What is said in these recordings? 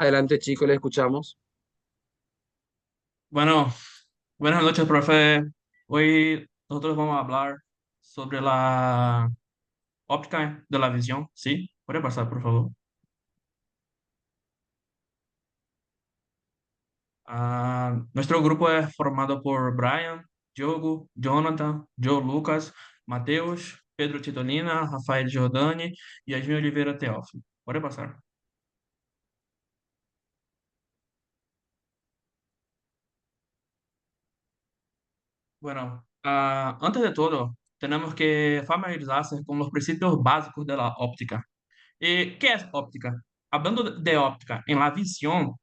Adelante, chicos, le escuchamos. Bueno, buenas noches, profe. Hoy nosotros vamos a hablar sobre la óptica de la visión. ¿Sí? ¿Puede pasar, por favor? Nuestro grupo es formado por Brian, Diogo, Jonathan, Joe Lucas, Mateus, Pedro Titolina, Rafael Giordani e Yasmin Oliveira Teófilo. ¿Puede pasar? Bueno, antes de todo, tenemos que familiarizarse con los principios básicos de la óptica. ¿Qué es óptica? Hablando de óptica, en la visión,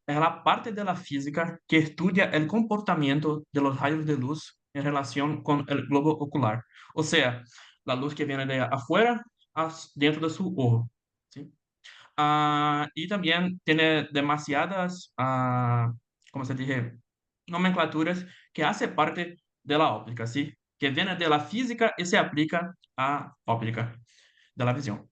es la parte de la física que estudia el comportamiento de los rayos de luz en relación con el globo ocular. O sea, la luz que viene de afuera dentro de su ojo. ¿Sí? Y también tiene demasiadas, ¿cómo se dice? Nomenclaturas que hace parte de la óptica, ¿sí? Que viene de la física y se aplica a óptica de la visión.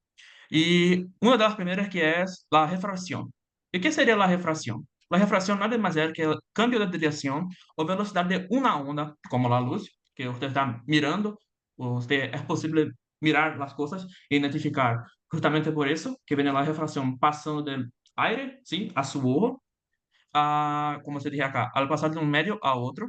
Y una de las primeras que es la refracción. ¿Y qué sería la refracción? La refracción nada más es que el cambio de dirección o velocidad de una onda, como la luz, que usted está mirando, usted es posible mirar las cosas e identificar. Justamente por eso que viene la refracción pasando del aire, ¿sí? A su ojo, como se dice acá, al pasar de un medio a otro.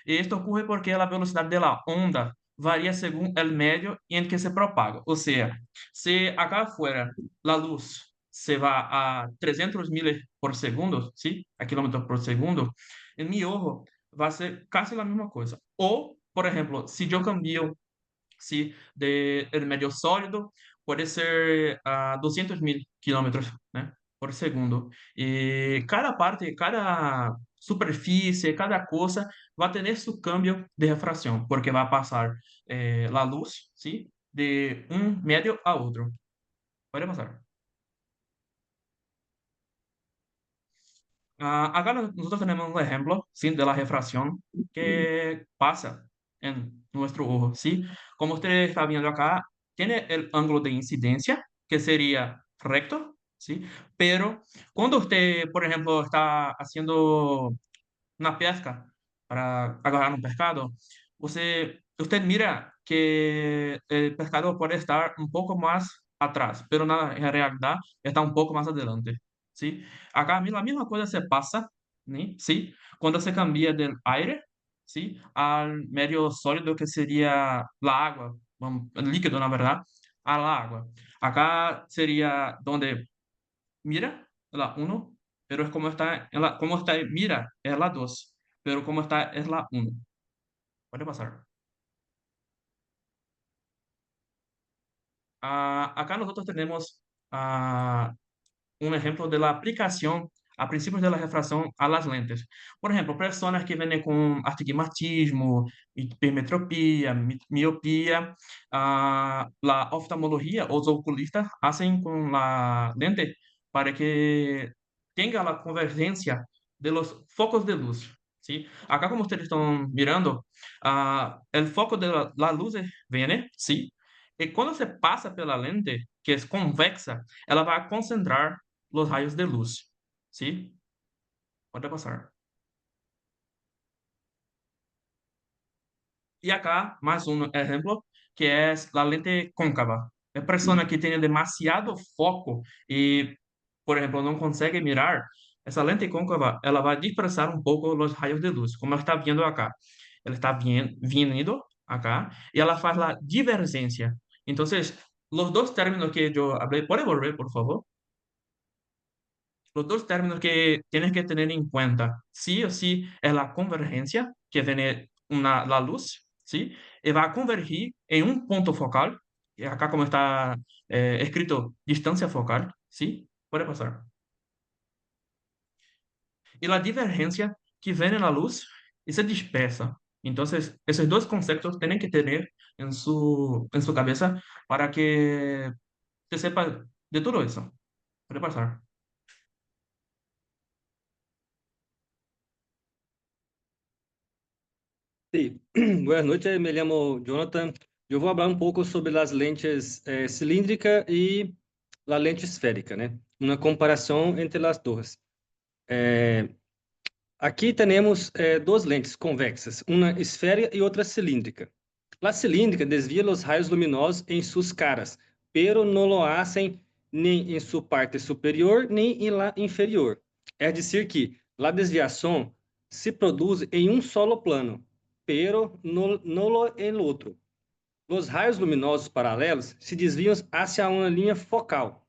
Y esto ocurre porque la velocidad de la onda varía según el medio en que se propaga. O sea, si acá afuera la luz se va a 300 miles por segundo, ¿sí? A kilómetros por segundo, en mi ojo va a ser casi la misma cosa. O, por ejemplo, si yo cambio, ¿sí? De el medio sólido puede ser a 200.000 kilómetros, ¿no? Por segundo. Y cada parte, cada superficie, cada cosa va a tener su cambio de refracción, porque va a pasar la luz, ¿sí? De un medio a otro. Puede pasar. Acá nosotros tenemos un ejemplo, ¿sí? De la refracción que pasa en nuestro ojo, ¿sí? Como usted está viendo acá, tiene el ángulo de incidencia, que sería recto, ¿sí? Pero cuando usted, por ejemplo, está haciendo una pesca para agarrar un pescado, usted mira que el pescado puede estar un poco más atrás, pero en realidad está un poco más adelante, ¿sí? Acá la misma cosa se pasa, ¿sí? Cuando se cambia del aire, ¿sí? Al medio sólido que sería la agua, el líquido, la verdad, al agua. Acá sería donde mira la uno, pero es como está, como está, mira, es la 2, pero como está, es la uno. Puede pasar. Acá nosotros tenemos ah, un ejemplo de la aplicación a principios de la refracción a las lentes. Por ejemplo, personas que vienen con astigmatismo, hipermetropía, miopía, la oftalmología, los oculistas hacen con la lente para que tenga la convergencia de los focos de luz. ¿Sí? Acá, como ustedes están mirando, el foco de la luz viene, ¿sí? Y cuando se pasa pela lente, que es convexa, ela vai concentrar os raios de luz. ¿Sí? Puede pasar. Y acá, más un ejemplo, que es la lente cóncava. La persona que tiene demasiado foco y, por ejemplo, no consegue mirar, esa lente cóncava, ela va a dispersar un poco los rayos de luz, como está viendo acá. Ela está viniendo acá y ela faz la divergencia. Entonces, los dos términos que yo hablé, ¿puede volver, por favor? Los dos términos que tienes que tener en cuenta, sí o sí, es la convergencia, que viene la luz, ¿sí? Y va a convergir en un punto focal, y acá como está escrito distancia focal, ¿sí? Puede pasar. Y la divergencia que viene la luz y se dispersa. Entonces, esos dos conceptos tienen que tener en su cabeza para que se sepa de todo eso. Puede pasar. Sí, buenas noches, me llamo Jonathan. Yo voy a hablar un poco sobre las lentes cilíndrica y la lente esférica, né? Uma comparação entre as duas. Aqui temos duas lentes convexas, uma esférica e outra cilíndrica. La cilíndrica desvia os raios luminosos em suas caras, pero no lo hacen nem em sua parte superior nem em la inferior. É dizer que la desviação se produz em um solo plano, pero no lo en outro. Os raios luminosos paralelos se desviam hacia uma linha focal.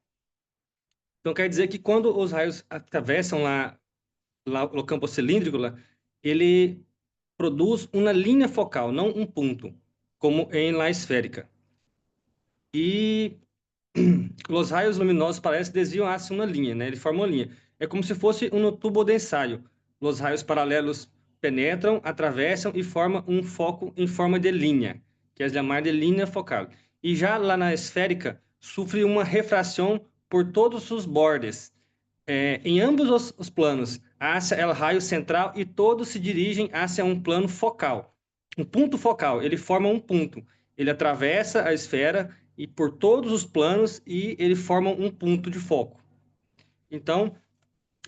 Então quer dizer que quando os raios atravessam lá o campo cilíndrico, lá, ele produz uma linha focal, não um ponto, como em la esférica. E os raios luminosos parecem desviam hacia uma linha, né? Ele forma uma linha. É como se fosse um tubo de ensaio. Os raios paralelos penetram, atravessam e formam um foco em forma de linha, que é chamada de linha focal. E já lá na esférica, sofre uma refração por todos os bordes, em ambos os planos, hacia o raio central e todos se dirigem hacia um plano focal. Um ponto focal, ele forma um ponto. Ele atravessa a esfera e por todos os planos e ele forma um ponto de foco. Então,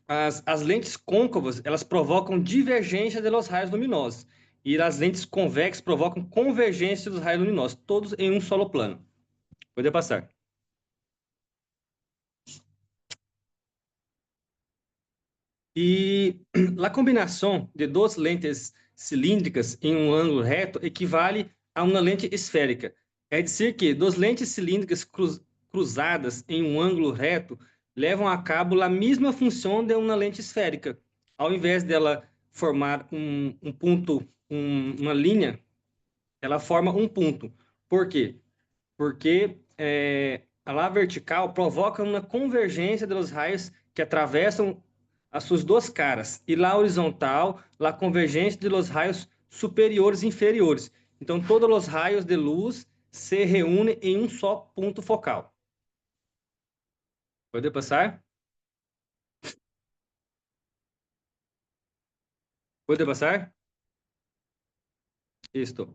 as lentes côncavas, elas provocam divergência dos raios luminosos. E as lentes convexas provocam convergência dos raios luminosos, todos em um solo plano. Pode passar. E a combinação de duas lentes cilíndricas em um ângulo reto equivale a uma lente esférica. É dizer que duas lentes cilíndricas cruzadas em um ângulo reto levam a cabo a mesma função de uma lente esférica. Ao invés dela formar um ponto, uma linha, ela forma um ponto. Por quê? Porque a lá vertical provoca uma convergência dos raios que atravessam as suas duas caras, e lá horizontal, a convergência de los raios superiores e inferiores. Então, todos os raios de luz se reúnem em um só ponto focal. Pode passar? Pode passar? Isto.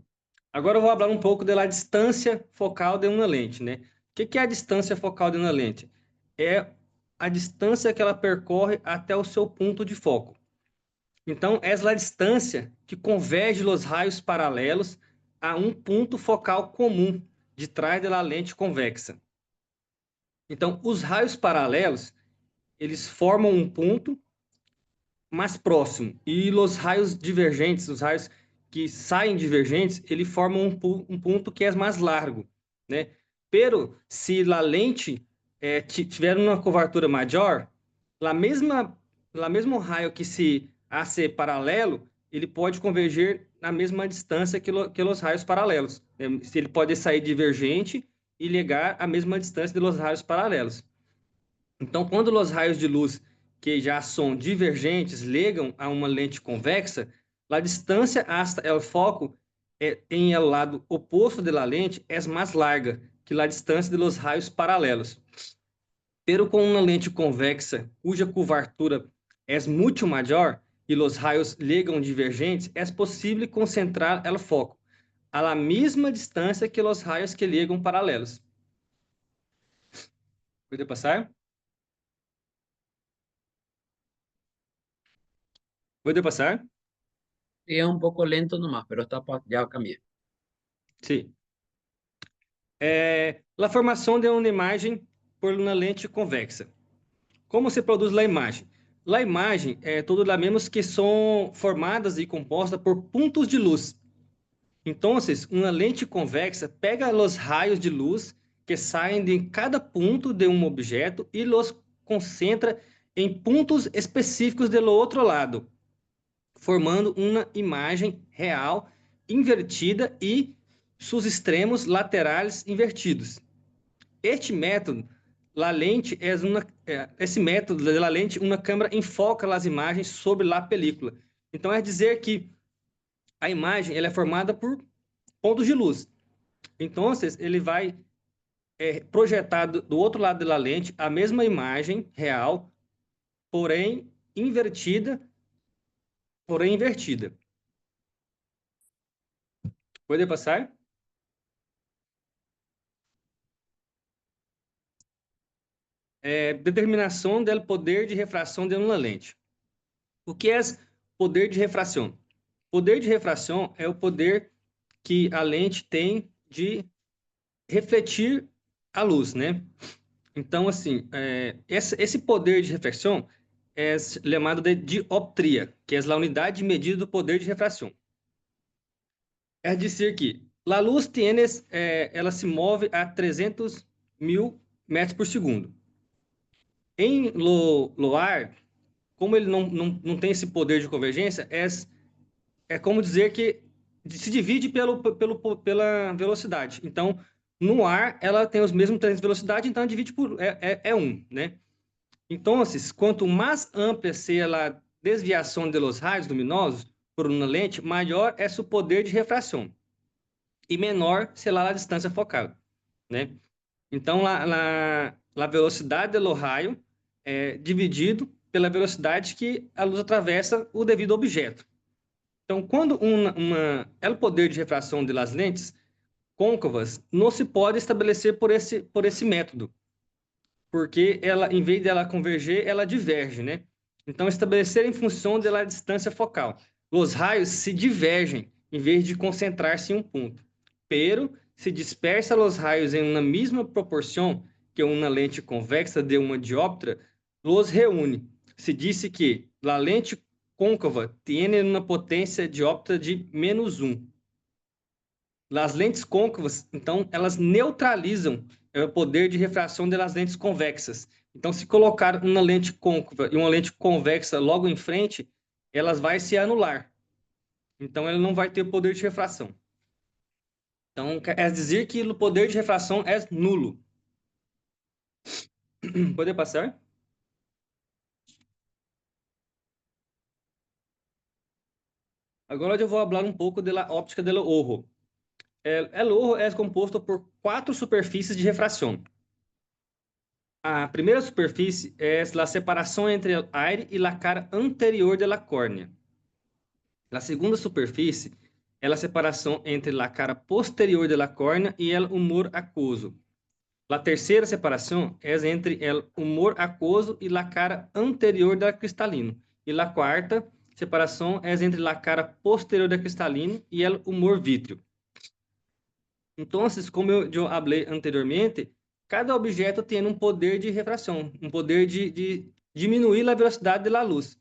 Agora eu vou falar um pouco da distância focal de uma lente, né? O que é a distância focal de uma lente? É a distância que ela percorre até o seu ponto de foco. Então, é a distância que converge os raios paralelos a um ponto focal comum de trás da lente convexa. Então, os raios paralelos, eles formam um ponto mais próximo, e os raios divergentes, os raios que saem divergentes, ele formam um ponto que é mais largo, né? Pero, se a lente tiver uma curvatura maior, lá mesmo raio que se hace paralelo, ele pode converger na mesma distância que os raios paralelos. Se ele pode sair divergente e ligar a mesma distância dos raios paralelos. Então, quando os raios de luz que já são divergentes ligam a uma lente convexa, a distância hasta o foco em el lado oposto da lente é mais larga que a distância dos raios paralelos. Pero com uma lente convexa cuja curvatura é muito maior e os raios ligam divergentes, é possível concentrar o foco a la mesma distância que os raios que ligam paralelos. Pode passar? Pode passar? Sí, es un poco lento nomás, pero ya cambié. Sim. A formação de uma imagem por uma lente convexa. Como se produz a imagem? A imagem é tudo lá mesmo que são formadas e compostas por pontos de luz. Então, uma lente convexa pega os raios de luz que saem de cada ponto de um objeto e os concentra em pontos específicos do outro lado, formando uma imagem real invertida e seus extremos laterais invertidos. Este método, esse método da lente, uma câmera enfoca as imagens sobre a película. Então, é dizer que a imagem ela é formada por pontos de luz. Então, ele vai projetar do outro lado da lente a mesma imagem real, porém invertida, porém invertida. Pode passar? determinação do poder de refração de uma lente. O que é poder de refração? Poder de refração é o poder que a lente tem de refletir a luz, né? Então, assim, esse poder de refração é chamado de dioptria, que é a unidade de medida do poder de refração. É dizer que a luz ela se move a 300.000 metros por segundo. Em lo ar, como ele não tem esse poder de convergência, é como dizer que se divide pela velocidade. Então, no ar, ela tem os mesmos trens de velocidade, então divide por 1, né? Então, quanto mais ampla seja a desviação dos raios luminosos por uma lente, maior é seu poder de refração e menor será a distância focal, né? Então, a velocidade do raio é dividido pela velocidade que a luz atravessa o devido objeto. Então, quando o poder de refração das lentes côncavas não se pode estabelecer por esse método, porque ela, em vez dela converger, ela diverge, né? Então, estabelecer em função da distância focal. Os raios se divergem em vez de concentrar-se em um ponto. Pero se dispersa os raios em uma mesma proporção que uma lente convexa de uma dióptra, os reúne. Se disse que a lente côncava tem uma potência dióptra de -1. As lentes côncavas, então, elas neutralizam o poder de refração das lentes convexas. Então, se colocar uma lente côncava e uma lente convexa logo em frente, elas vão se anular. Então, ela não vai ter poder de refração. Então, quer dizer que o poder de refração é nulo. Pode passar? Agora eu vou falar um pouco da óptica do ojo. O ojo é composto por 4 superfícies de refração. A primeira superfície é a separação entre o aire e a cara anterior da córnea. A segunda superfície é a separação entre a cara posterior da córnea e o humor aquoso. A terceira separação é entre o humor aquoso e a cara anterior da cristalino. E a quarta separação é entre a cara posterior da cristalino e o humor vítreo. Então, como eu falei anteriormente, cada objeto tem um poder de refração, um poder de diminuir a velocidade da luz.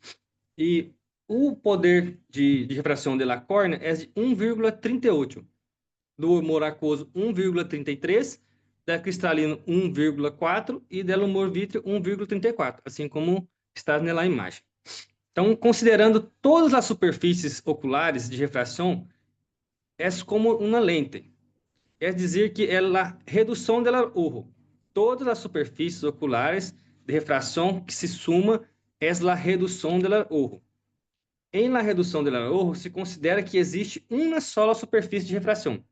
E o poder de refração da córnea é de 1,38, do humor aquoso 1,33, da cristalino 1,4 e do humor vítreo 1,34, assim como está na imagem. Então, considerando todas as superfícies oculares de refração, é como uma lente. Quer dizer que é a redução do ojo. Todas as superfícies oculares de refração que se suma é a redução do ojo. Em la redução do ojo, se considera que existe uma só superfície de refração,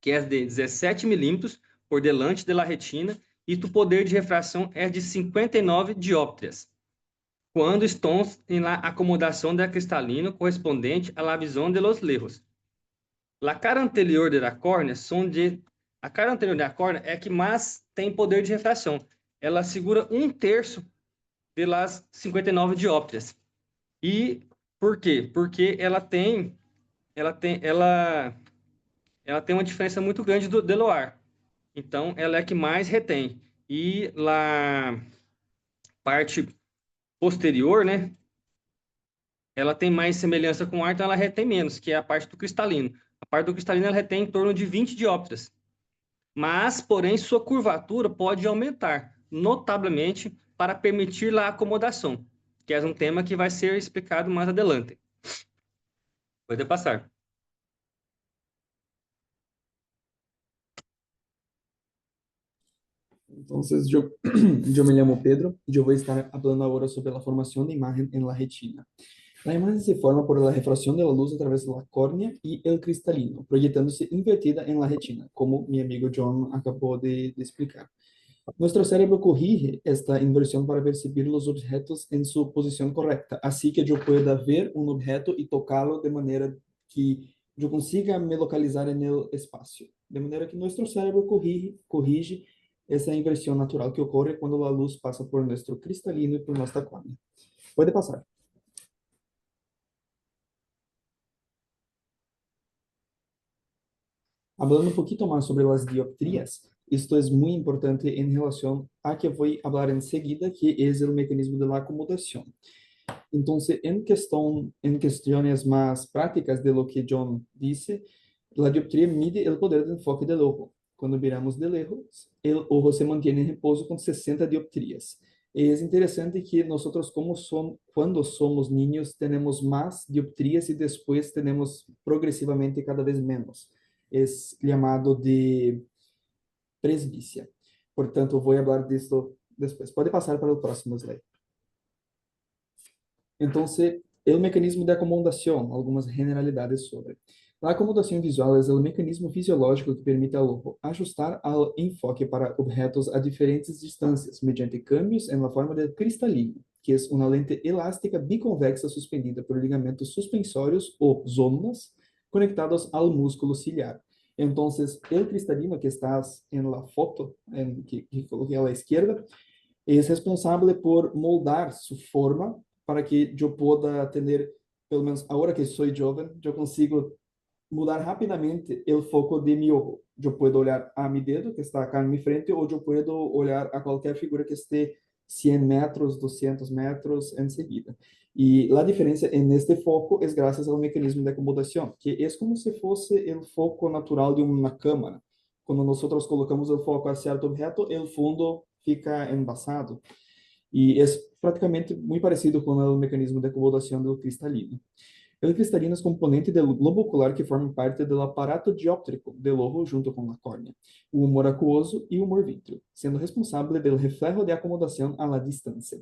que é de 17 milímetros por delante da retina, e o poder de refração é de 59 dióptrias, quando estamos em la acomodação da cristalina correspondente à visão de los lejos. A cara anterior da córnea a cara anterior da córnea é a que mais tem poder de refração. Ela segura 1/3 das 59 dióptrias. E por quê? Porque ela tem uma diferença muito grande do ar. Então, ela é a que mais retém. E a parte posterior, né? Ela tem mais semelhança com o ar, então ela retém menos, que é a parte do cristalino. A parte do cristalino ela retém em torno de 20 dióptrias. Mas, porém, sua curvatura pode aumentar, notavelmente, para permitir a acomodação, que é um tema que vai ser explicado mais adelante. Pode passar. Entonces, yo me llamo Pedro y yo voy a estar hablando ahora sobre la formación de imagen en la retina. La imagen se forma por la refracción de la luz a través de la córnea y el cristalino, proyectándose invertida en la retina, como mi amigo John acabó de explicar. Nuestro cerebro corrige esta inversión para percibir los objetos en su posición correcta, así que yo pueda ver un objeto y tocarlo de manera que yo consiga me localizar en el espacio. De manera que nuestro cerebro corrige Essa é a inversión natural que ocurre cuando la luz pasa por nuestro cristalino y por nuestra córnea. Puede pasar. Hablando un poquito más sobre las dioptrías, esto es muy importante en relación a que voy a hablar enseguida, que es el mecanismo de la acomodación. Entonces, en cuestiones más prácticas de lo que John dice, la dioptría mide el poder de enfoque del ojo. Cuando miramos de lejos, el ojo se mantiene en repouso con 60 dioptrías. Es interesante que nosotros, cuando somos niños, tenemos más dioptrías y después tenemos progresivamente cada vez menos. Es llamado de presbicia. Por tanto, voy a hablar de esto después. Puede pasar para el próximo slide. Entonces, el mecanismo de acomodación, algunas generalidades sobre. La acomodación visual es el mecanismo fisiológico que permite al ojo ajustar al enfoque para objetos a diferentes distancias mediante cambios en la forma del cristalino, que es una lente elástica biconvexa suspendida por ligamentos suspensorios o zónulas conectados al músculo ciliar. Entonces, el cristalino que estás en la foto, que coloqué a la izquierda, es responsable por moldar su forma para que yo pueda tener, pelo menos ahora que soy joven, yo consigo mudar rapidamente el foco de mi ojo. Yo puedo olhar a mi dedo, que está acá en mi frente, o yo puedo olhar a cualquier figura que esté 100 metros, 200 metros enseguida. Y la diferencia en este foco es gracias al mecanismo de acomodación, que es como si fuese el foco natural de una cámara. Cuando nosotros colocamos el foco a cierto objeto, el fondo fica embasado. Y es prácticamente muy parecido con el mecanismo de acomodación del cristalino. El cristalino es componente del globo ocular que forma parte del aparato dióptrico del ojo junto con la córnea, o humor acuoso y humor vítreo, siendo responsable del reflejo de acomodación a la distancia.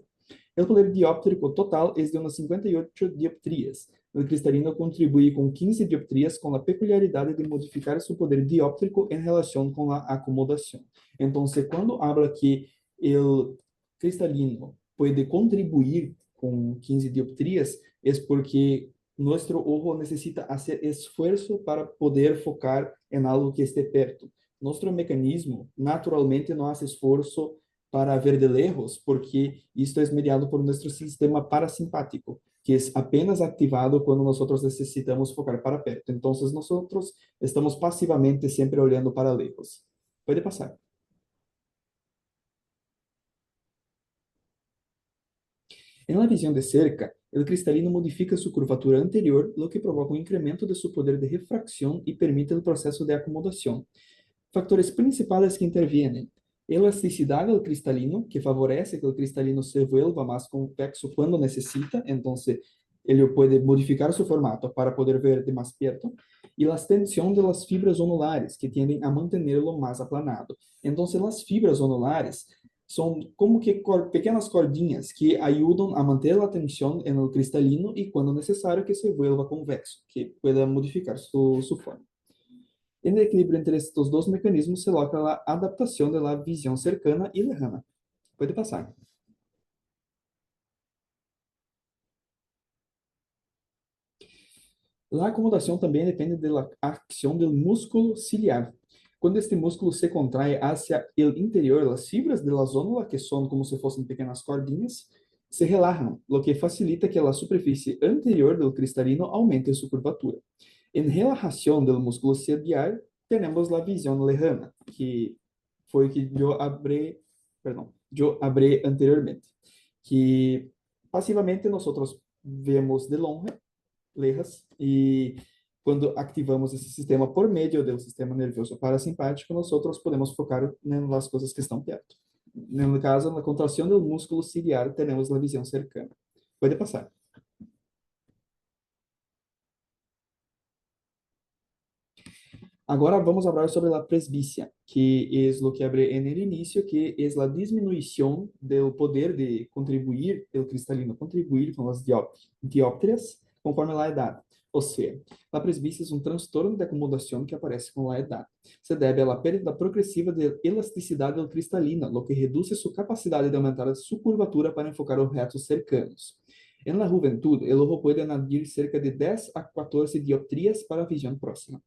El poder dióptrico total es de unas 58 dioptrías. El cristalino contribuye con 15 dioptrías con la peculiaridad de modificar su poder dióptrico en relación con la acomodación. Entonces, cuando habla que el cristalino puede contribuir con 15 dioptrías, es porque nuestro ojo necesita hacer esfuerzo para poder focar en algo que esté perto. Nuestro mecanismo naturalmente no hace esfuerzo para ver de lejos, porque esto es mediado por nuestro sistema parasimpático, que es apenas activado cuando nosotros necesitamos focar para perto. Entonces, nosotros estamos pasivamente siempre olhando para lejos. Puede pasar. En la visión de cerca, el cristalino modifica su curvatura anterior, lo que provoca un incremento de su poder de refracción y permite el proceso de acomodación. Factores principales que intervienen: elasticidad del cristalino, que favorece que el cristalino se vuelva más convexo cuando necesita, entonces él puede modificar su formato para poder ver de más perto, y la extensión de las fibras onulares, que tienden a mantenerlo más aplanado. Entonces, las fibras onulares son como que pequeñas cordinhas que ayudan a mantener la tensión en el cristalino y cuando necesario que se vuelva convexo, que pueda modificar su forma. En el equilibrio entre estos dos mecanismos se logra la adaptación de la visión cercana y lejana. Puede pasar. La acomodación también depende de la acción del músculo ciliar. Cuando este músculo se contrae hacia el interior, las fibras de la zónula, que son como si fuesen pequeñas cordinhas, se relajan, lo que facilita que la superficie anterior del cristalino aumente su curvatura. En relajación del músculo ciliar, tenemos la visión lejana, que fue que yo hablé anteriormente, que pasivamente nosotros vemos de lejas, y cuando activamos ese sistema por medio del sistema nervioso parasimpático, nosotros podemos focar en las cosas que están perto. En el caso, en la contracción del músculo ciliar, tenemos la visión cercana. Puede pasar. Agora vamos a hablar sobre la presbicia, que es lo que hablé en el inicio, que es la disminución del poder de contribuir, el cristalino contribuir con las dioptrias conforme la edad. O sea, la presbicia es un trastorno de acomodación que aparece con la edad. Se debe a la pérdida progresiva de elasticidad del cristalino, lo que reduce su capacidad de aumentar su curvatura para enfocar objetos cercanos. En la juventud, el ojo puede añadir cerca de 10 a 14 dioptrías para visión próxima.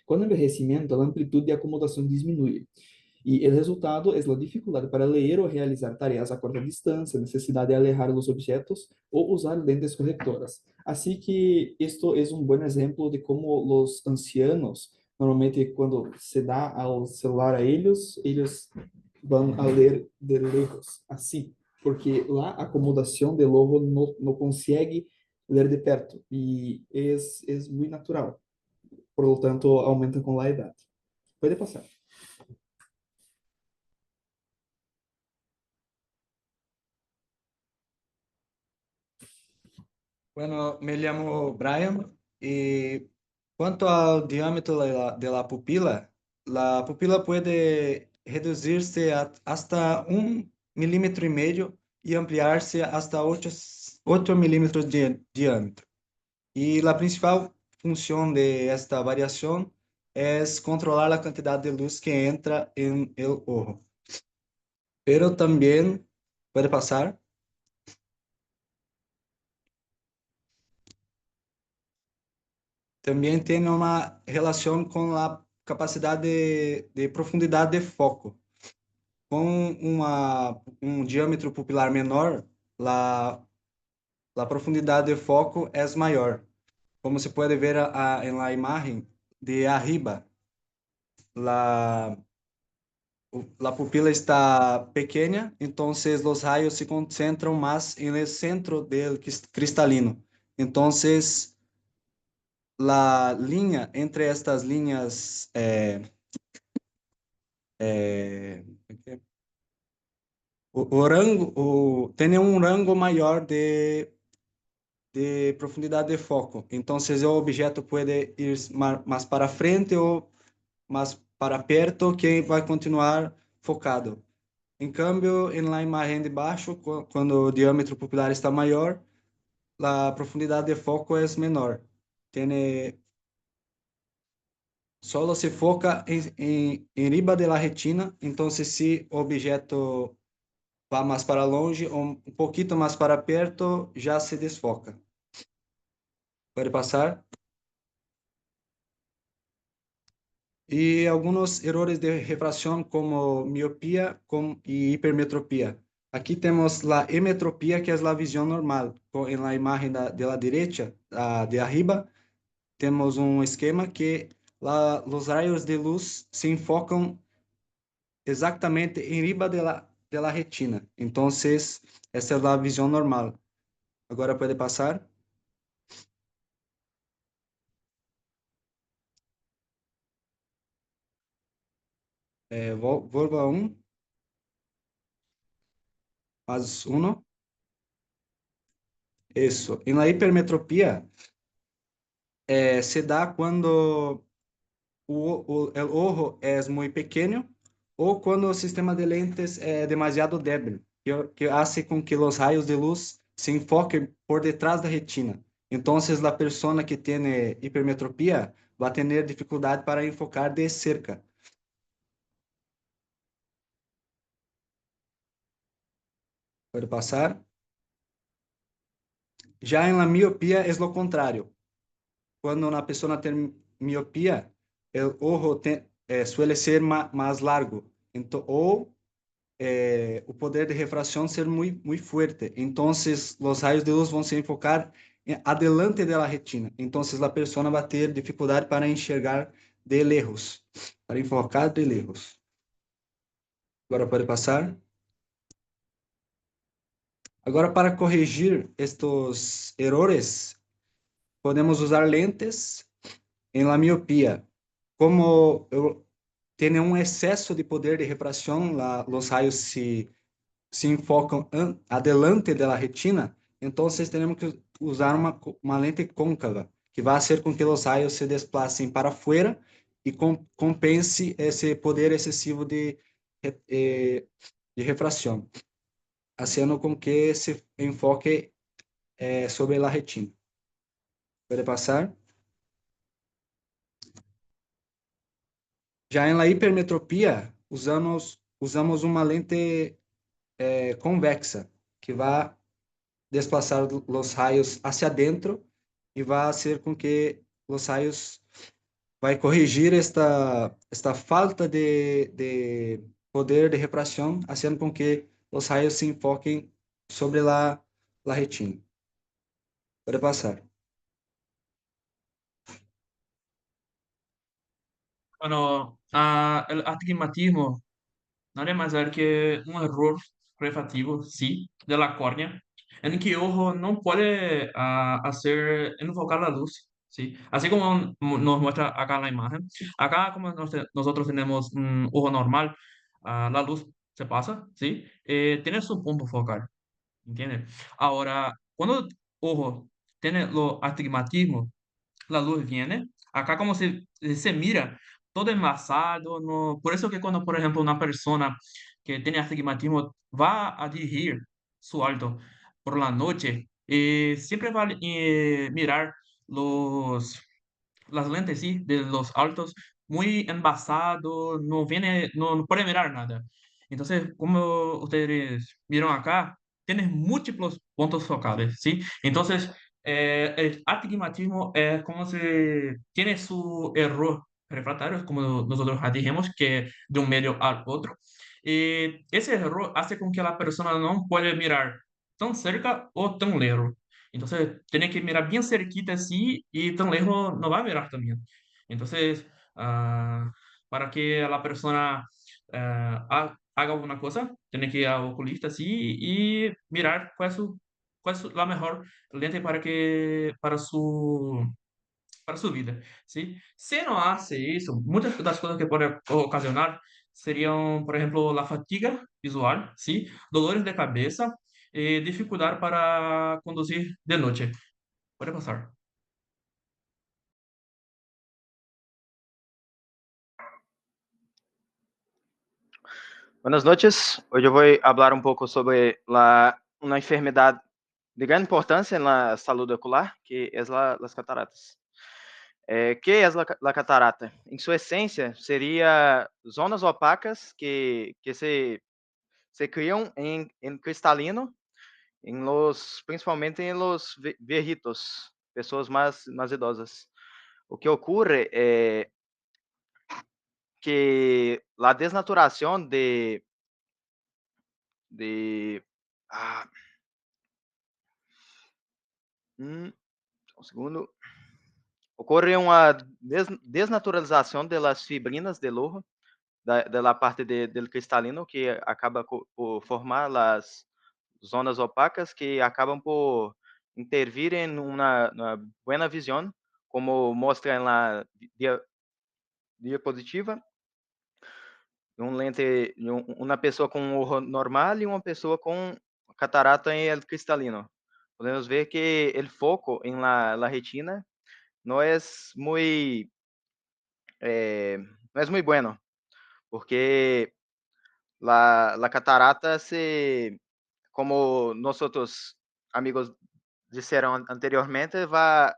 Con el envejecimiento, la amplitud de acomodación disminuye. Y el resultado es la dificultad para leer o realizar tareas a corta distancia, necesidad de alejar los objetos o usar lentes correctoras. Así que esto es un buen ejemplo de cómo los ancianos, normalmente cuando se da al celular a ellos van a leer de lejos, así, porque la acomodación del ojo no consigue leer de perto y es muy natural. Por lo tanto, aumenta con la edad. Puede pasar. Bueno, me llamo Brian y cuanto al diámetro de la pupila puede reducirse hasta 1,5 milímetros y ampliarse hasta 8 milímetros de diámetro. Y la principal función de esta variación es controlar la cantidad de luz que entra en el ojo. Pero también puede pasar. Também tem uma relação com a capacidade de profundidade de foco. Com um diâmetro pupilar menor, a profundidade de foco é maior. Como se pode ver em la imagem de arriba, la pupila está pequena, então os raios se concentram mais no centro do cristalino. Então, la línea entre estas líneas tem um rango maior de profundidade de foco. Então, o objeto pode ir mais para frente ou mais para perto, que vai continuar focado. Em cambio, na imagem de baixo, quando o diâmetro pupilar está maior, a profundidade de foco é menor. Tem solo se foca em riba de la retina, então se o objeto vai mais para longe ou um pouquinho mais para perto, já se desfoca. Pode passar. E alguns erros de refração, como miopia e hipermetropia. Aqui temos a emetropia, que é a visão normal. Na imagem de la direita, de arriba, temos um esquema que os raios de luz se enfocam exatamente em riba de la retina. Então, essa é a visão normal. Agora pode passar. Volva 1. Mais 1. Isso. E na hipermetropia, se dá quando o ojo é muito pequeno ou quando o sistema de lentes é demasiado débil, que hace com que os raios de luz se enfoquem por detrás da retina. Então, a pessoa que tem hipermetropia vai ter dificuldade para enfocar de cerca. Pode passar. Já em la miopia é o contrário. Quando uma pessoa tem miopia, o ojo suele ser mais largo, então, ou o poder de refração ser muito forte. Então, os raios de luz vão se enfocar adelante da retina. Então, a pessoa vai ter dificuldade para enxergar de lejos, para enfocar de lejos. Agora pode passar. Agora, para corrigir estes errores, podemos usar lentes em la miopia. Como tem um excesso de poder de refração, os raios se enfocam adelante da retina, então temos que usar uma lente côncava, que vai fazer com que os raios se desplacem para fora e compense esse poder excessivo de refração, fazendo com que se enfoque sobre a retina. Pode passar. Já em la hipermetropia, usamos uma lente convexa, que vai desplaçar os raios hacia dentro e vai fazer com que os raios vai corrigir esta falta de poder de refracción, haciendo con que los rayos se enfoquen sobre la retina. Puede pasar. Bueno, el astigmatismo nada más es que un error refractivo, sí, de la córnea, en que el ojo no puede hacer enfocar la luz, sí. Así como nos muestra acá la imagen. Acá, como nosotros tenemos un ojo normal, la luz se pasa, sí, tiene su punto focal, ¿entiendes? Ahora, cuando el ojo tiene lo astigmatismo, la luz viene, acá como se mira todo envasado, no, por eso que cuando, por ejemplo, una persona que tiene astigmatismo va a dirigir su alto por la noche, siempre va a mirar los las lentes, sí, de los altos, muy envasado, no puede mirar nada. Entonces, como ustedes vieron acá, tienes múltiples puntos focales, ¿sí? Entonces, el astigmatismo es como se tiene su error refractario, como nosotros ya dijimos, que de un medio al otro. Ese error hace con que la persona no puede mirar tan cerca o tan lejos. Entonces, tiene que mirar bien cerquita así y tan lejos no va a mirar también. Entonces, para que la persona haga una cosa, tiene que ir al oculista así y mirar la mejor lente para su vida, ¿sí? Si no hace eso, muchas de las cosas que puede ocasionar serían, por ejemplo, la fatiga visual, ¿sí? Dolores de cabeza, dificultad para conducir de noche. Puede pasar. Buenas noches. Hoy yo voy a hablar un poco sobre una enfermedad de gran importancia en la salud ocular, que es las cataratas. ¿Qué es la catarata? En su esencia, sería zonas opacas que se crean en cristalino, principalmente en los viejitos, pessoas más idosas. O que ocurre é que la desnaturación de ah, um segundo. Ocorre uma desnaturalização das fibrinas del ojo, da parte del cristalino, que acaba por formar as zonas opacas que acabam por intervir em uma buena visão, como mostra na diapositiva, uma pessoa com um ojo normal e uma pessoa com catarata em el cristalino. Podemos ver que o foco em la retina não é muito no es muy bueno, porque la catarata como nosotros amigos disseram anteriormente, vai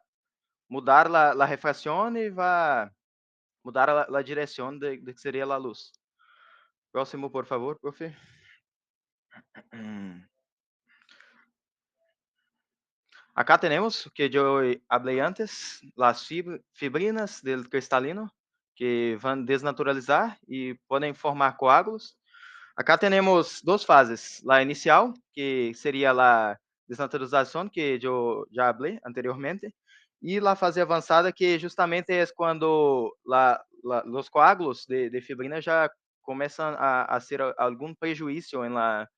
mudar la refracción y va mudar la dirección de que sería la luz. Próximo, por favor, profe. Acá tenemos, que yo hablé antes, las fibrinas del cristalino, que van desnaturalizar y pueden formar coágulos. Acá temos duas fases. A inicial, que seria a desnaturalização, que eu já falei anteriormente, e a fase avançada, que justamente é quando os coágulos de fibrina já começam a ser algum prejuízo na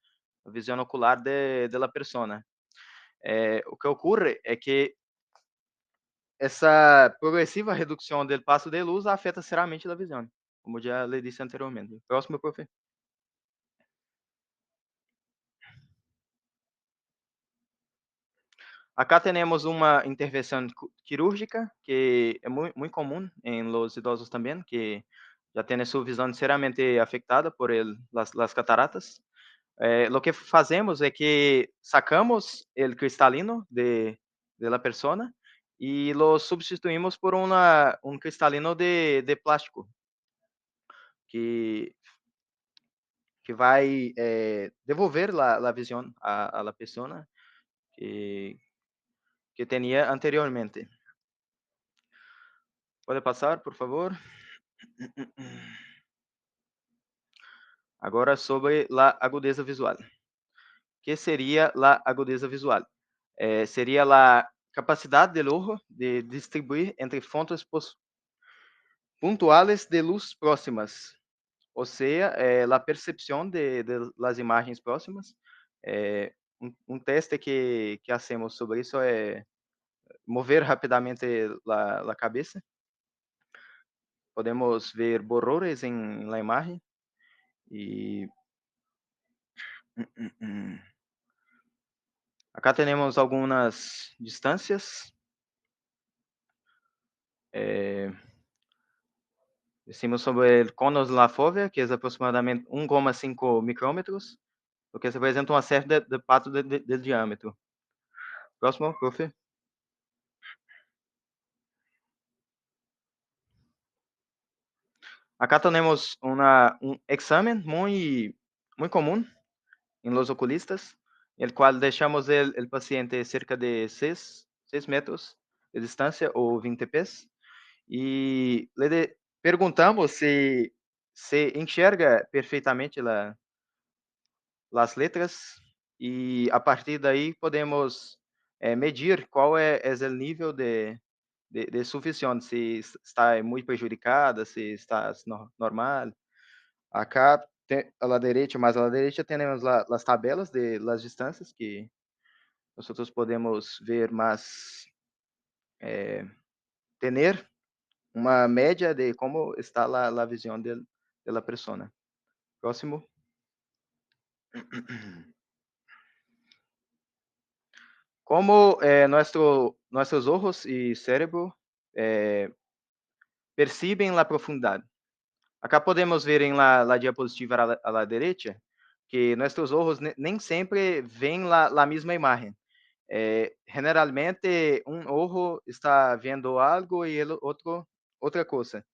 visão ocular de la persona. O que ocorre é que essa progressiva redução do passo de luz afeta seriamente a visão, como já lhe disse anteriormente. Próximo, profe. Acá temos uma intervenção quirúrgica, que é muito comum em los idosos também, que já têm sua visão seriamente afetada por las cataratas. Lo que fazemos é que sacamos o cristalino de la persona e lo substituímos por um cristalino de plástico, que vai devolver la visão a la persona que tinha anteriormente. Pode passar, por favor. Agora sobre a agudeza visual. Que seria a agudeza visual? Seria a capacidade do olho de distribuir entre fontes pontuais de luz próximas, ou seja, a percepção de las imagens próximas. Teste que hacemos sobre isso é mover rapidamente a cabeça. Podemos ver borrores em la imagem e acá temos algumas distâncias. Decimos sobre o cono de la fovea, que é aproximadamente 1,5 micrômetros, o que representa um acerto de pato de diâmetro. Próximo, profe. Acá temos um exame muito comum em los oculistas, el qual deixamos o paciente cerca de 6 metros de distância ou 20 pés e le perguntamos se enxerga perfeitamente as letras e a partir daí podemos medir qual é o nível de suficiente, se está muito prejudicada, se está normal. Acá a la derecha, mais a la derecha temos as tabelas de las distâncias que nós podemos ver, mas ter uma média de como está a visão de la persona. Próximo. Como nossos olhos e cérebro percebem a profundidade. Acá podemos ver em la diapositiva a la derecha que nossos olhos nem sempre veem a mesma imagem. Generalmente, um olho está vendo algo e o outro outra coisa.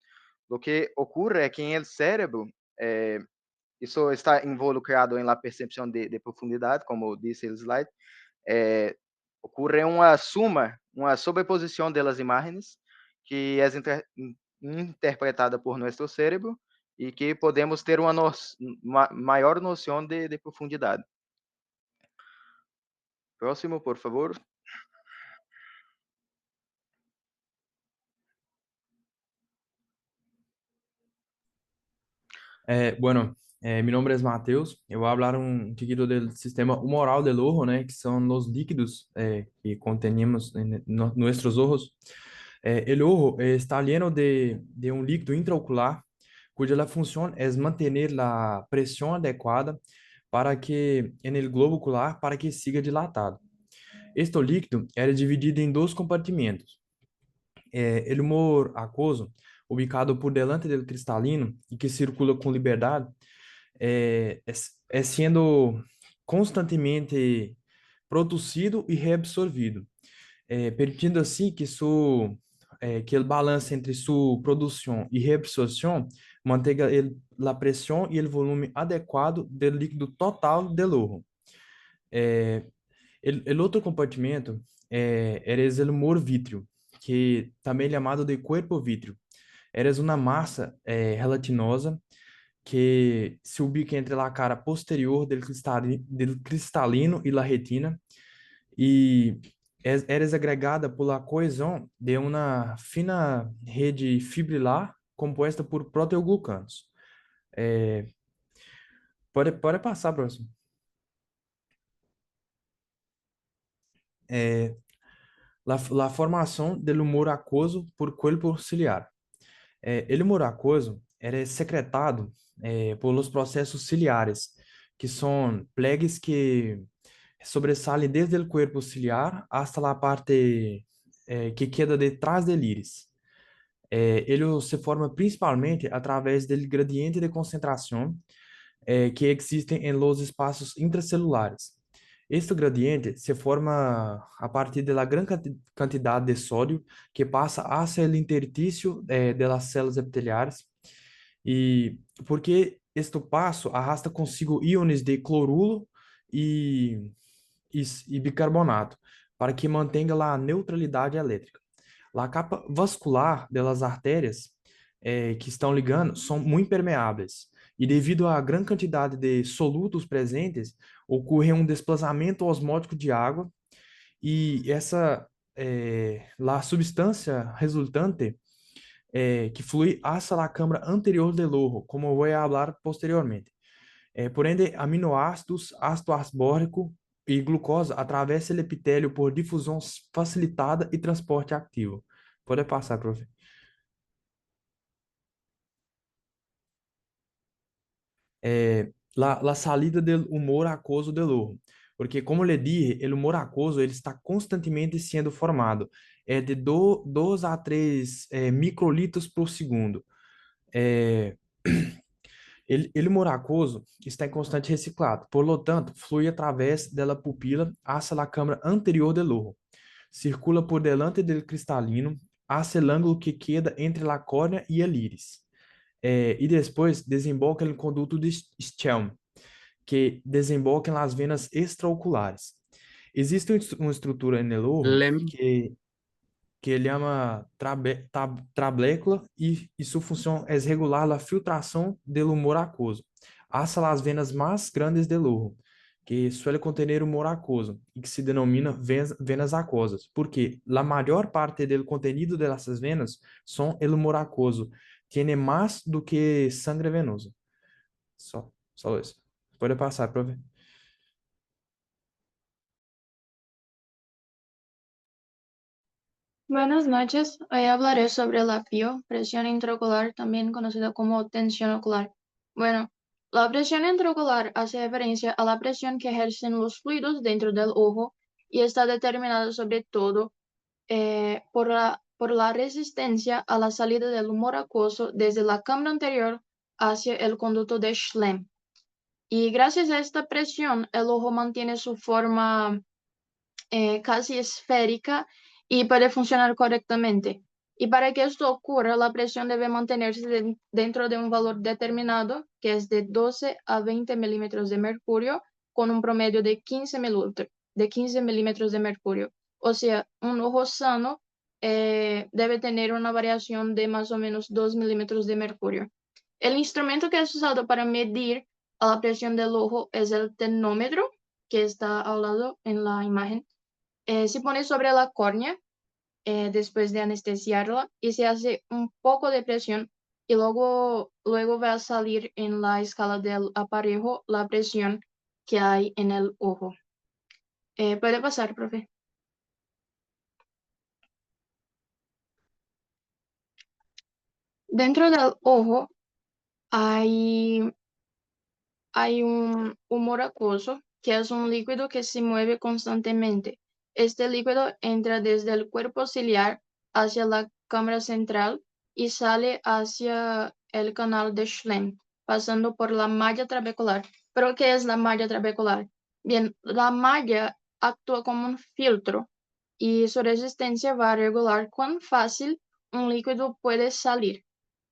O que ocorre é que em el cérebro, isso está involucrado em la percepção de profundidade, como disse o slide, ocorre uma suma, uma sobreposição das imagens que é interpretada por nosso cérebro e que podemos ter uma maior noção de profundidade. Próximo, por favor. Bueno, mi nombre es Mateus. Eu vou falar um poquito do sistema humoral del ojo, né, que são os líquidos que contenemos em nossos ojos. El ojo está lleno de um líquido intraocular, cuja função é manter a pressão adequada para que en el globo ocular para que siga dilatado. Este líquido era dividido em dois compartimentos. El humor aquoso, ubicado por delante do cristalino e que circula com liberdade, sendo constantemente produzido e reabsorvido, permitindo assim que o balanço entre sua produção e reabsorção mantenha a pressão e o volume adequado do líquido total do ojo. O outro compartimento era o humor vítreo, que também é chamado de corpo vítreo. Era uma massa gelatinosa que se ubica entre a cara posterior do cristalino e a retina e era agregada por la coesão de uma fina rede fibrilar composta por proteoglucanos. Pode passar, próximo. La formação do humor aquoso por corpo ciliar. O humor aquoso era secretado por los processos ciliares, que são plegues que sobressalem desde o corpo ciliar hasta a parte que queda detrás del iris. Ele se forma principalmente através do gradiente de concentração que existem em los espaços intracelulares. Este gradiente se forma a partir da grande quantidade de sódio que passa hacia o interstício das células epiteliares e porque este passo arrasta consigo íons de clorulo e bicarbonato para que mantenha a neutralidade elétrica. A capa vascular das artérias que estão ligando são muito permeáveis. E devido à grande quantidade de solutos presentes, ocorre um desplazamento osmótico de água e a substância resultante que flui hacia la câmara anterior del ojo, como voy a hablar posteriormente. Por ende, aminoácidos, ácido asbórrico e glucosa atravessam o epitélio por difusão facilitada e transporte ativo. Pode passar, prof. La salida do humor aquoso del ojo. Porque, como lhe dije, o humor aquoso ele está constantemente sendo formado. É de 2 a 3 microlitros por segundo. Ele humor aquoso está em constante reciclado. Por lo tanto, flui através da pupila hacia a câmara anterior del ojo. Circula por delante del cristalino hacia o ângulo que queda entre a córnea e a íris. E depois desemboca no conduto de Schelm, que desemboca nas venas extraoculares. Existe uma estrutura no ojo Lem, que ele chama trabécula e sua função é regular a filtração do humor aquoso hacia as venas mais grandes do ojo, que suele conter humor aquoso e que se denomina venas aquosas, porque a maior parte do contenido dessas venas são o humor aquoso, tiene mais do que sangue venoso. Só isso. Pode passar, profe. Buenas noches, hoy hablaré sobre la PIO, presión intraocular, también conocida como tensión ocular. Bueno, la presión intraocular hace referencia a la presión que ejercen los fluidos dentro del ojo y está determinada sobre todo por la resistencia a la salida del humor acuoso desde la cámara anterior hacia el conducto de Schlemm. Y gracias a esta presión, el ojo mantiene su forma casi esférica y puede funcionar correctamente. Y para que esto ocurra, la presión debe mantenerse dentro de un valor determinado, que es de 12 a 20 milímetros de mercurio, con un promedio de 15 milímetros de mercurio. O sea, un ojo sano debe tener una variación de más o menos 2 milímetros de mercurio. El instrumento que es usado para medir la presión del ojo es el tenómetro, que está al lado en la imagen. Se pone sobre la córnea después de anestesiarla y se hace un poco de presión y luego va a salir en la escala del aparejo la presión que hay en el ojo. Puede pasar, profe. Dentro del ojo hay un humor acuoso, que es un líquido que se mueve constantemente. Este líquido entra desde el cuerpo ciliar hacia la cámara central y sale hacia el canal de Schlemm, pasando por la malla trabecular. ¿Pero qué es la malla trabecular? Bien, la malla actúa como un filtro y su resistencia va a regular cuán fácil un líquido puede salir.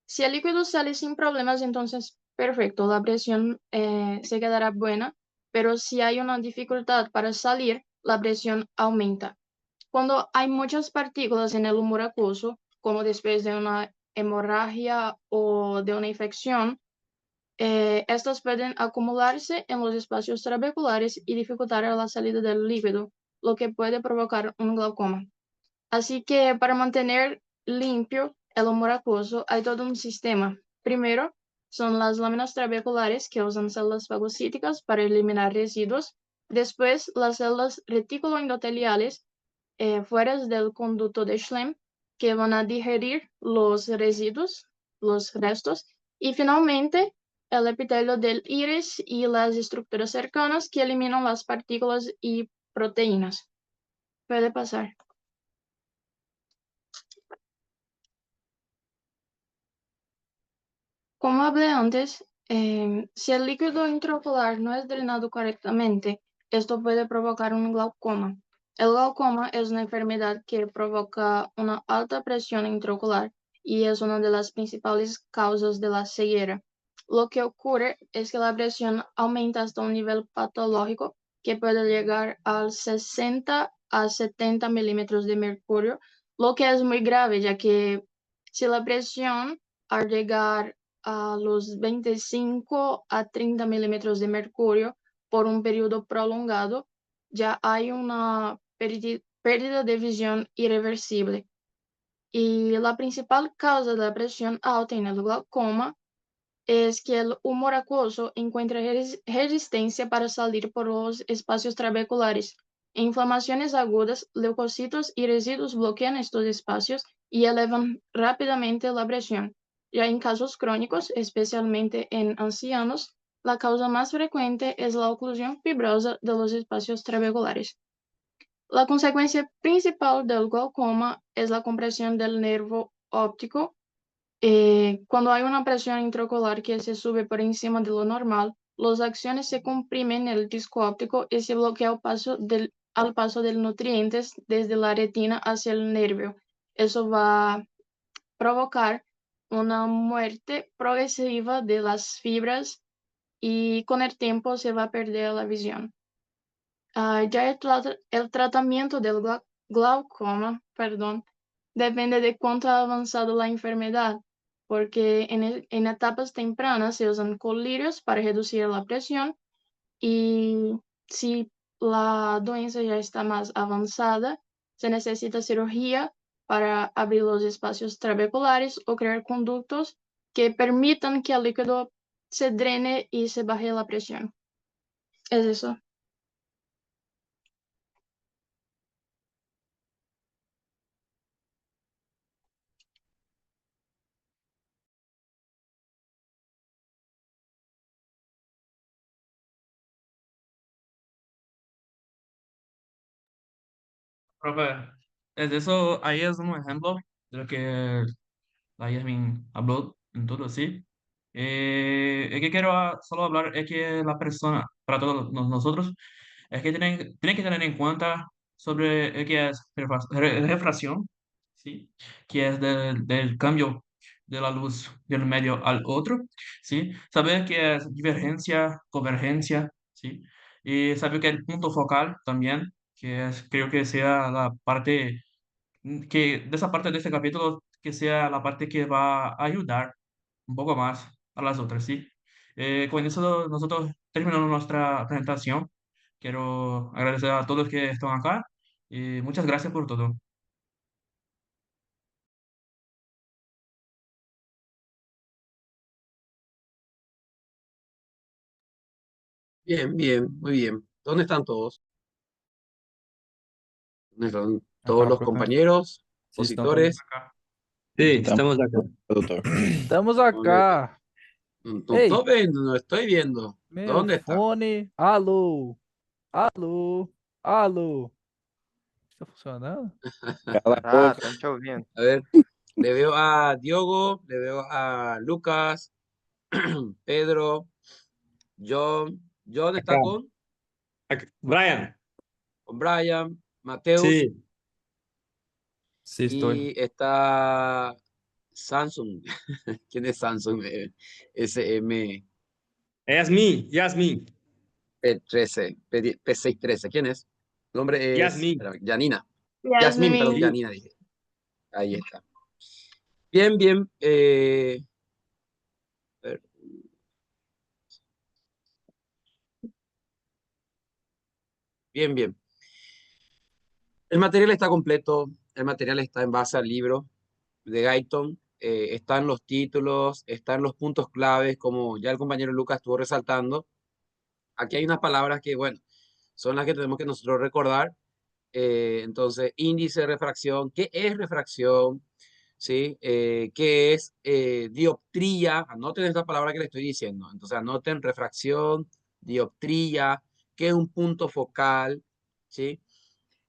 Si el líquido sale sin problemas, entonces perfecto, la presión se quedará buena, pero si hay una dificultad para salir, la presión aumenta. Cuando hay muchas partículas en el humor acuoso, como después de una hemorragia o de una infección, estas pueden acumularse en los espacios trabeculares y dificultar la salida del líquido, lo que puede provocar un glaucoma. Así que para mantener limpio el humor acuoso hay todo un sistema. Primero, son las láminas trabeculares que usan células fagocíticas para eliminar residuos. Después, las células reticuloendoteliales fuera del conducto de Schlemm que van a digerir los residuos, los restos. Y finalmente, el epitelio del iris y las estructuras cercanas que eliminan las partículas y proteínas. Puede pasar. Como hablé antes, si el líquido intraocular no es drenado correctamente, esto puede provocar un glaucoma. El glaucoma es una enfermedad que provoca una alta presión intraocular y es una de las principales causas de la ceguera. Lo que ocurre es que la presión aumenta hasta un nivel patológico que puede llegar al 60 a 70 milímetros de mercurio, lo que es muy grave, ya que si la presión al llegar a los 25 a 30 milímetros de mercurio por un periodo prolongado, ya hay una pérdida de visión irreversible. Y la principal causa de la presión alta en el glaucoma es que el humor acuoso encuentra resistencia para salir por los espacios trabeculares. Inflamaciones agudas, leucocitos y residuos bloquean estos espacios y elevan rápidamente la presión. Ya en casos crónicos, especialmente en ancianos, la causa más frecuente es la oclusión fibrosa de los espacios trabeculares. La consecuencia principal del glaucoma es la compresión del nervio óptico. Cuando hay una presión intraocular que se sube por encima de lo normal, las acciones se comprimen en el disco óptico y se bloquea al paso de nutrientes desde la retina hacia el nervio. Eso va a provocar una muerte progresiva de las fibras y con el tiempo se va a perder la visión. Ya el tratamiento del glaucoma, depende de cuánto ha avanzado la enfermedad, porque en etapas tempranas se usan colirios para reducir la presión y si la doença ya está más avanzada, se necesita cirugía para abrir los espacios trabeculares o crear conductos que permitan que el líquido se drene y se baje la presión. Es eso. Profe, es eso, ahí es un ejemplo de lo que la Yasmin habló en todo, ¿sí? Es que quiero solo hablar, es que la persona, para todos nosotros, es que tienen que tener en cuenta sobre qué es refracción, ¿sí? Que es del cambio de la luz de un medio al otro, ¿sí? Saber qué es divergencia, convergencia, ¿sí? Y saber que el punto focal también, que es, creo que sea la parte que de esa parte de este capítulo que sea la parte que va a ayudar un poco más a las otras, ¿sí? Con eso nosotros terminamos nuestra presentación. Quiero agradecer a todos que están acá y muchas gracias por todo. Bien, bien, muy bien. ¿Dónde están todos? ¿Dónde están todos Acá, los profe. compañeros, Sí, están todos. expositores? Acá. Sí, Estamos, estamos acá. doctor. Estamos ¿Dónde? acá. No Ei, estoy viendo, no estoy viendo. meu ¿Dónde está? fone. Alô? Alô? Alô? Está funcionando? Cala a Ah, boca. estamos te ouvindo. A ver, le veo a Diogo, le veo a Lucas, Pedro, John. John Acá. está Brian, con Brian, Mateus sí, Sí, estoy. y está Samsung. ¿Quién es Samsung? SM Yasmin, P13, P613. ¿Quién es? Nombre es Yasmin, espérame, Janina. Yasmin, perdón, Yasmin. sí. Janina dije. Ahí está. Bien, bien. A ver, bien, bien. El material está completo, el material está en base al libro de Guyton, están los títulos, están los puntos claves, como ya el compañero Lucas estuvo resaltando. Aquí hay unas palabras que, bueno, son las que tenemos que nosotros recordar. Entonces, índice de refracción, ¿qué es refracción? ¿Sí? ¿Qué es dioptría? Anoten esta palabra que le estoy diciendo. Entonces, anoten refracción, dioptría, ¿qué es un punto focal? ¿Sí?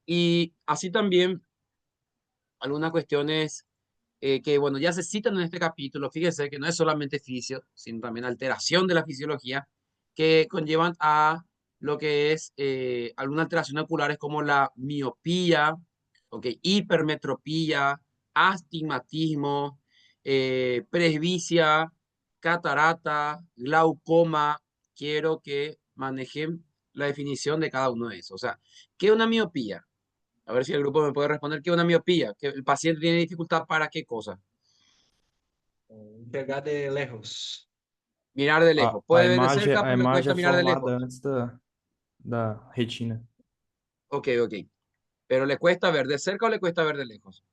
Y así también algunas cuestiones que, bueno, ya se citan en este capítulo. Fíjese que no es solamente fisio, sino también alteración de la fisiología que conllevan a lo que es alguna alteración oculares como la miopía, okay, hipermetropía, astigmatismo, presbicia, catarata, glaucoma. Quiero que manejen la definición de cada uno de esos. O sea, ¿qué es una miopía? A ver si el grupo me puede responder qué es una miopía, que el paciente tiene dificultad para qué cosa. Enxergar de lejos. Mirar de lejos. Puede ver de cerca, A pero le imagem cuesta é mirar de formada lejos. antes da retina. Ok, ok. Pero le cuesta ver de cerca o le cuesta ver de lejos.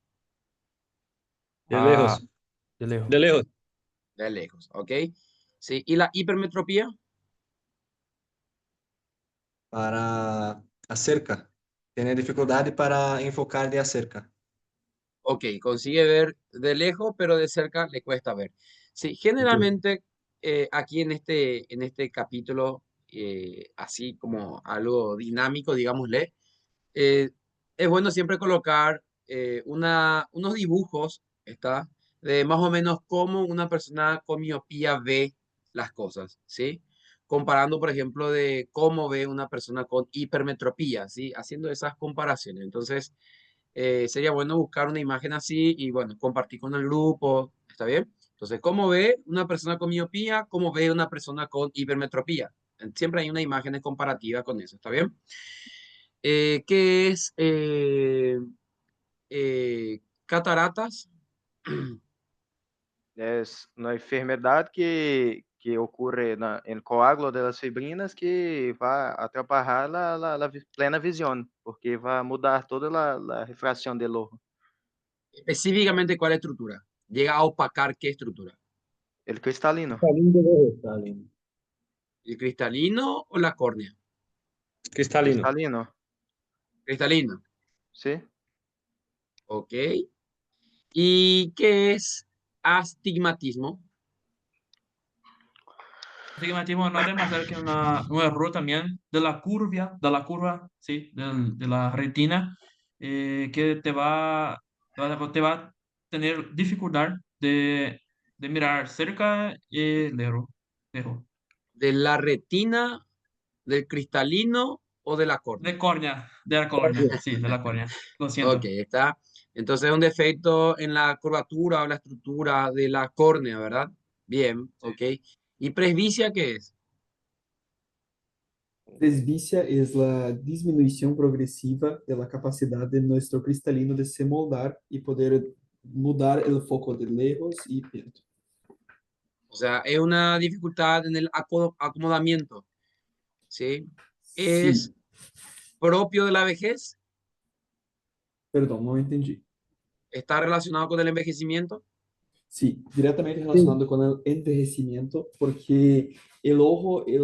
De Ah, lejos. de lejos. De lejos. De lejos, ok. Sí, y la hipermetropía. Para acerca. Tiene dificuldade para enfocar de acerca. Ok, consigue ver de lejos, pero de cerca le cuesta ver. Sí, generalmente aquí en este capítulo, así como algo dinámico, digámosle, eh, es bueno siempre colocar unos dibujos, ¿está? De más o menos cómo una persona con miopía ve las cosas, ¿sí? Comparando, por ejemplo, de cómo ve una persona con hipermetropía, ¿sí? Haciendo esas comparaciones. Entonces, sería bueno buscar una imagen así y, bueno, compartir con el grupo, ¿está bien? Entonces, ¿cómo ve una persona con miopía? ¿Cómo ve una persona con hipermetropía? Siempre hay una imagen comparativa con eso, ¿está bien? ¿Qué es cataratas? Es una enfermedad que ocurre en el coágulo de las fibrinas que va a atrapalhar plena visión, porque va a mudar toda la refracción del ojo. Específicamente, ¿cuál estructura? Llega a opacar qué estructura. El cristalino. Cristalino. ¿El cristalino o la córnea? Cristalino. Cristalino, Cristalino, ¿sí? ok. ¿Y qué es astigmatismo? Astigmatismo nada más que un error también de la curva, sí, de la retina, que te va a tener dificultad de mirar cerca y lejos. Lejos. ¿De la retina, del cristalino o de la córnea? De la córnea, sí, de la córnea. Lo Ok, siento. está. Entonces es un defecto en la curvatura o la estructura de la córnea, ¿verdad? Bien, Sí. ok. ¿Y presbicia qué es? Presbicia es la disminución progresiva de la capacidad de nuestro cristalino de se moldar y poder mudar el foco de lejos y perto. O sea, es una dificultad en el acomodamiento, ¿sí? Sí, ¿Es propio de la vejez? perdón, no entendí. ¿Está relacionado con el envejecimiento? Sí, directamente relacionado con el envejecimiento, porque el ojo él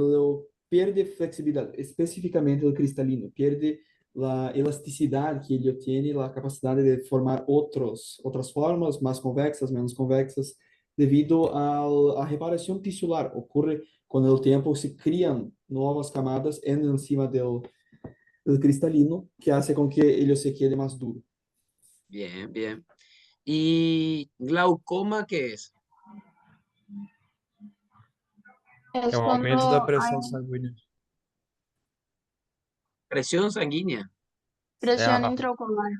pierde flexibilidad, específicamente el cristalino, pierde la elasticidad que ele tiene, la capacidad de formar otras formas más convexas, menos convexas, debido a reparación tisular. Ocurre con el tiempo, se crean nuevas camadas encima del cristalino, que hace con que ele se quede más duro. Bien, bien. ¿Y glaucoma qué es? É Es o aumento da cuando pressão hay sanguínea. Presión sanguínea. É presión a, intraocular.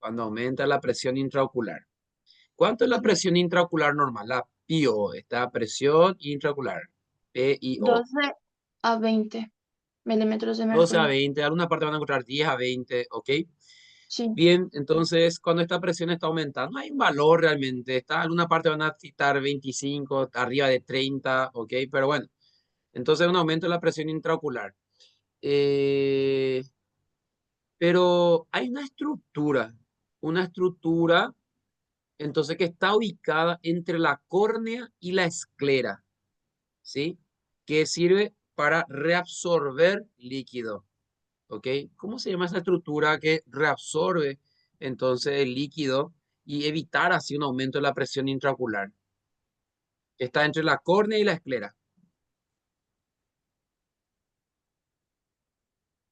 Cuando aumenta la presión intraocular. ¿Cuánto es la presión intraocular normal? La PIO, esta presión intraocular. PIO. 12 a 20 milímetros de 12 a mercurio. 20, alguna parte van a encontrar 10 a 20, ¿ok? Sí, Bien, entonces cuando esta presión está aumentando, hay un valor realmente, está, alguna parte van a citar 25, arriba de 30, ¿ok? Pero bueno, entonces un aumento de la presión intraocular. Eh, pero hay una estructura, entonces que está ubicada entre la córnea y la esclera, ¿sí? Que sirve para reabsorber líquido. ¿Ok? ¿Cómo se llama esa estructura que reabsorbe entonces el líquido y evitar así un aumento de la presión intraocular? Está entre la córnea y la esclera.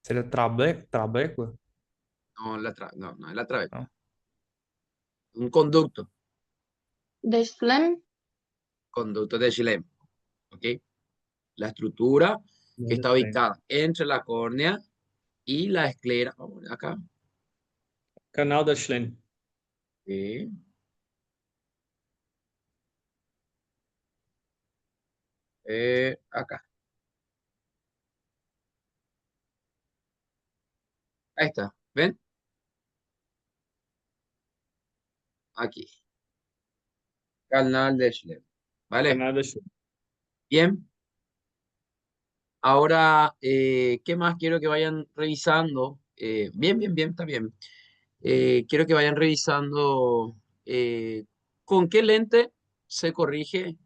seria trabécula? No, no es la trabécula. Não. Un conducto, de Schlemm, conducto de Schlemm. ¿Ok? La estructura Não que está sei. ubicada entre la córnea y la esclera. Vamos a ver acá. Canal da Schlemm. Sí. Acá. Ahí está. ¿Ven? Aquí. Canal de Schlemm. ¿Vale? Canal de Schlemm. Bien. Ahora, ¿qué más quiero que vayan revisando? Bien, está bien. Quiero que vayan revisando con qué lente se corrige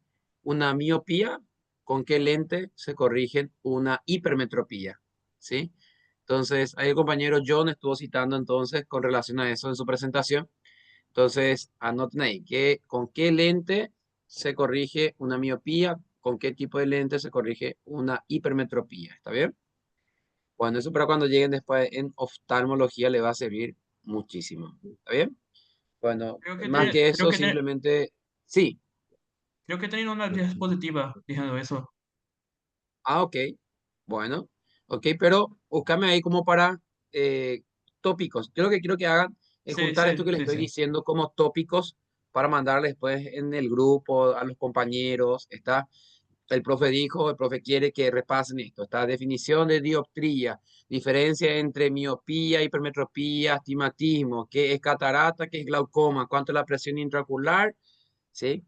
una miopía, con qué lente se corrige una hipermetropía, ¿sí? Entonces, ahí el compañero John estuvo citando entonces con relación a eso en su presentación. Entonces, anoten ahí, con qué lente se corrige una miopía, con qué tipo de lente se corrige una hipermetropía, ¿está bien? Bueno, eso para cuando lleguen después en oftalmología le va a servir muchísimo, ¿está bien? Bueno, Creo que, más te- que creo eso, que, te- simplemente, sí. creo que tenía una diapositiva diciendo eso. Ah, ok. Bueno, ok, pero búscame ahí como para eh, tópicos. Yo lo que quiero que hagan es Sí, juntar esto sí, que les sí, estoy sí. diciendo como tópicos para mandarles después en el grupo a los compañeros. Está, el profe dijo, el profe quiere que repasen esto. Está definición de dioptría, diferencia entre miopía, hipermetropía, astigmatismo, qué es catarata, qué es glaucoma, cuánto es la presión intraocular, ¿sí?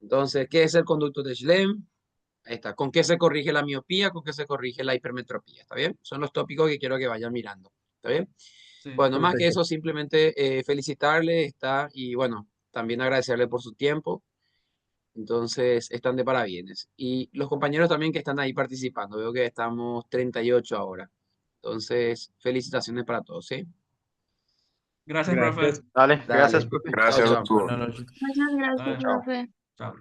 Entonces, ¿qué es el conducto de Schlemm? Ahí está. ¿Con qué se corrige la miopía? ¿Con qué se corrige la hipermetropía? ¿Está bien? Son los tópicos que quiero que vayan mirando. ¿Está bien? Sí. Bueno, más que Perfecto. eso, simplemente felicitarle, está, y bueno, también agradecerle por su tiempo. Entonces, están de parabienes. Y los compañeros también que están ahí participando. Veo que estamos 38 ahora. Entonces, felicitaciones para todos, ¿sí? Gracias, profe. Gracias. Dale, gracias, Dale. profe. Chao, Gracias, chao. doctor. Dale. Muchas gracias, Dale. profe. Chao.